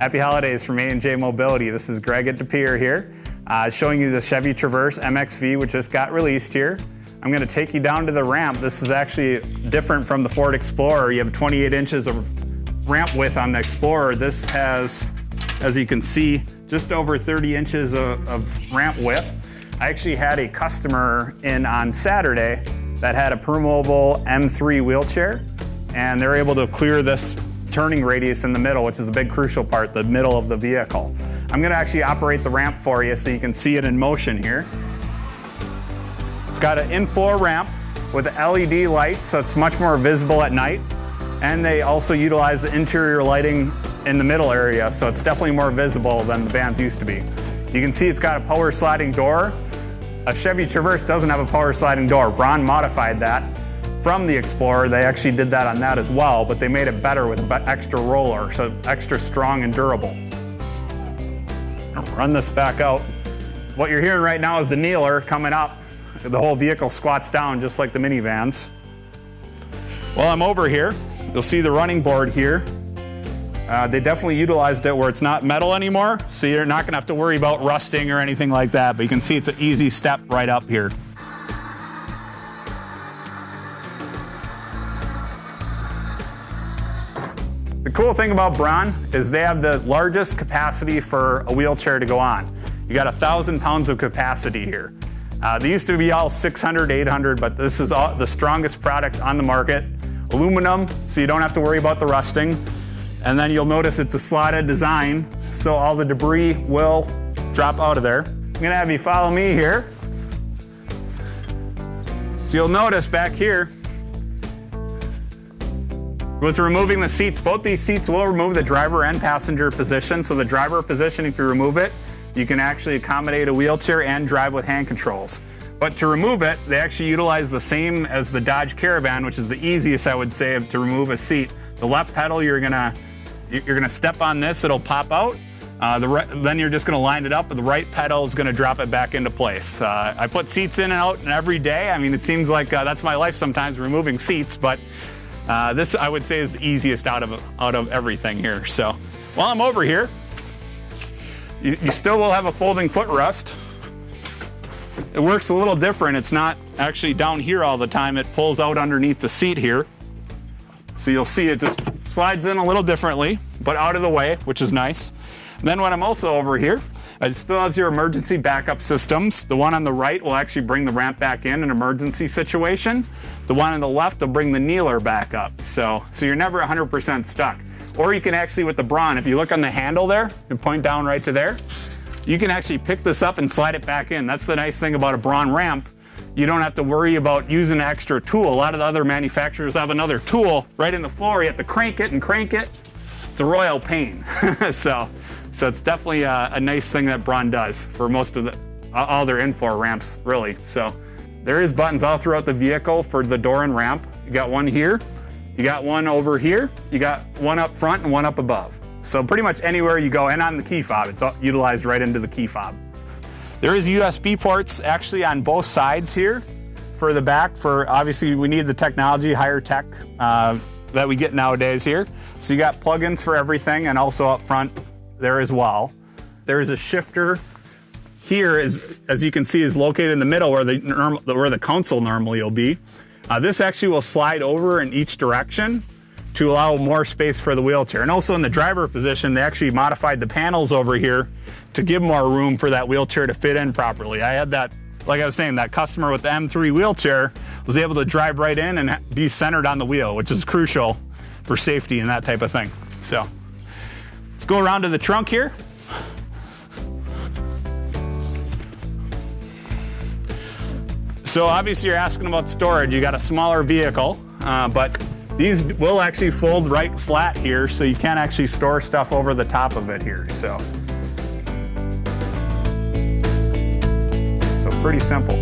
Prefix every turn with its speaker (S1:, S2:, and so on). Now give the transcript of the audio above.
S1: Happy holidays from A&J Mobility. This is Greg at De Pere here, showing you the Chevy Traverse MXV, which just got released here. I'm going to take you down to the ramp. This is actually different from the Ford Explorer. You have 28 inches of ramp width on the Explorer. This has, as you can see, just over 30 inches of ramp width. I actually had a customer in on Saturday that had a Permovable M3 wheelchair, and they're able to clear this turning radius in the middle, which is a big crucial part, the middle of the vehicle. I'm going to actually operate the ramp for you so you can see it in motion here. It's got an in-floor ramp with an LED light, so it's much more visible at night. And they also utilize the interior lighting in the middle area, so it's definitely more visible than the vans used to be. You can see it's got a power sliding door. A Chevy Traverse doesn't have a power sliding door. Braun modified that from the Explorer. They actually did that on that as well, but they made it better with an extra roller, so extra strong and durable. I'll run this back out. What you're hearing right now is the kneeler coming up. The whole vehicle squats down just like the minivans. While I'm over here, you'll see the running board here. They definitely utilized it where it's not metal anymore, so you're not gonna have to worry about rusting or anything like that, but you can see it's an easy step right up here. The cool thing about Braun is they have the largest capacity for a wheelchair to go on. You got 1,000 pounds of capacity here. They used to be all 600, 800, but this is the strongest product on the market. Aluminum, so you don't have to worry about the rusting. And then you'll notice it's a slotted design, so all the debris will drop out of there. I'm gonna have you follow me here. So you'll notice back here, with removing the seats, both these seats will remove the driver and passenger position. So the driver position, if you remove it, you can actually accommodate a wheelchair and drive with hand controls. But to remove it, they actually utilize the same as the Dodge Caravan, which is the easiest, I would say, to remove a seat. The left pedal, you're gonna step on this, it'll pop out. Then you're just gonna line it up, but the right pedal is gonna drop it back into place. I put seats in and out every day. I mean, it seems like that's my life sometimes, removing seats, but this, I would say, is the easiest out of everything here. So while I'm over here, you still will have a folding footrest. It works a little different. It's not actually down here all the time. It pulls out underneath the seat here. So you'll see it just slides in a little differently, but out of the way, which is nice. And then when I'm also over here, it still has your emergency backup systems. The one on the right will actually bring the ramp back in an emergency situation. The one on the left will bring the kneeler back up. So you're never 100% stuck. Or you can actually, with the Braun, if you look on the handle there and point down right to there, you can actually pick this up and slide it back in. That's the nice thing about a Braun ramp. You don't have to worry about using an extra tool. A lot of the other manufacturers have another tool right in the floor. You have to crank it and crank it. It's a royal pain. So it's definitely a nice thing that Braun does for most of all their Infloor ramps, really. So there is buttons all throughout the vehicle for the door and ramp. You got one here, you got one over here, you got one up front and one up above. So pretty much anywhere you go, and on the key fob, it's utilized right into the key fob. There is USB ports actually on both sides here for the back. For obviously we need the technology, higher tech that we get nowadays here. So you got plugins for everything, and also up front there as well. There is a shifter here, as you can see, is located in the middle where the console normally will be. This actually will slide over in each direction to allow more space for the wheelchair. And also in the driver position, they actually modified the panels over here to give more room for that wheelchair to fit in properly. I had that, like I was saying, that customer with the M3 wheelchair was able to drive right in and be centered on the wheel, which is crucial for safety and that type of thing. So let's go around to the trunk here. So obviously you're asking about storage. You got a smaller vehicle, but these will actually fold right flat here, so you can actually store stuff over the top of it here. So pretty simple.